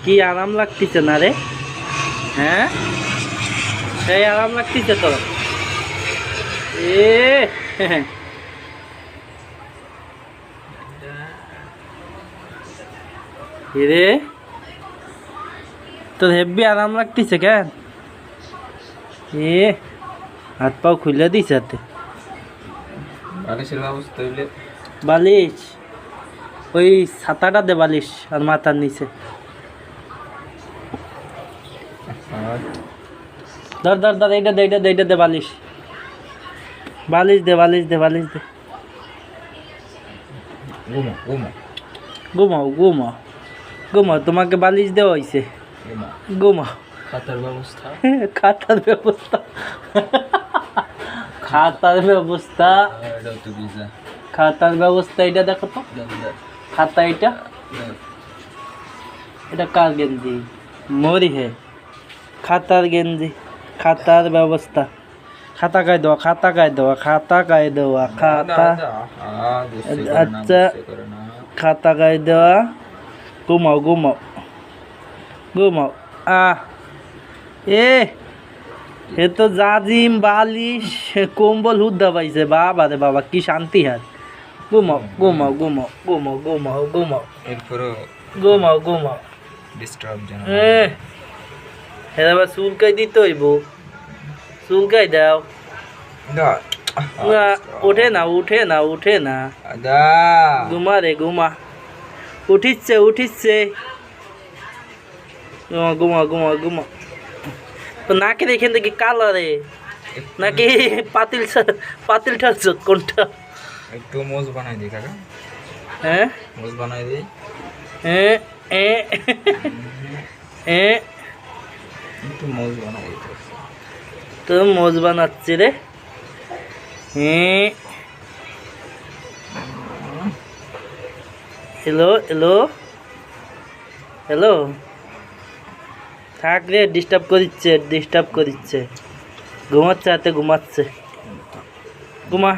কি আরাম লাগতেছে না রে? হ্যাঁ, সেই আরাম লাগতেছে তো। রে তোর হেব্বি আরাম লাগতেছে কেন? হাত পাও খুলে দিস হাতে। বালিশ ওই ছাতাটা দে, বালিশ আর মাথার নিচে ধর ধর ধর, এইটা দে, এইটা দে, এইটা দে, বালিশ বালিশ দে, বালিশ দে, বালিশ দে। ঘুমাও ঘুমাও ঘুমাও, তোমাকে বালিশ দেওয়া হয়েছে, ঘুমাও। খাতার ব্যবস্থা, খাতার ব্যবস্থা, খাতার ব্যবস্থা, খাতার ব্যবস্থা। এটা দেখো তো, খাতা। এটা এটা কার গেঞ্জি? মরি হে, খাতার গেঞ্জি, খাতার ব্যবস্থা। খাতা গায়ে দেওয়া, খাতা গায়ে দেওয়া, খাতা গায়ে দেওয়া, খাতা। আচ্ছা, খাতা গায়ে দেওয়া। ঘুমাও ঘুমাও ঘুমাও। এ তো জাজিম, বালিশ, কম্বল হুদ্দা পাইছে। বাবা রে বাবা, কি শান্তি। হাত ঘুমাও ঘুমাও ঘুমাও ঘুমাও ঘুমাও ঘুমাও, ঘুমাও ঘুমাও। এবার চুলকাই দিতে হইব, চুলকাই দাও। উঠে না, উঠে না, উঠে না। ঘুমা রে ঘুমা, উঠিচ্ছে উঠিচ্ছে। ঘুমা ঘুমা ঘুমা। তো নাকের এখান থেকে কালো রে, নাকি পাতিল পাতিল ঠাকছ কোনটা? একটু মোজ বানাই দিই কাকা। হ্যাঁ, মোজ বানাই দিই। একটু মোজ বানাই দিই তো মোজ বানাচ্ছি রে। হ্যালো হ্যালো হ্যালো, থাক রে, ডিস্টার্ব করিচ্ছে, ডিস্টার্ব করিচ্ছে। ঘুমাচ্ছে, হাতে ঘুমাচ্ছে, ঘুমা।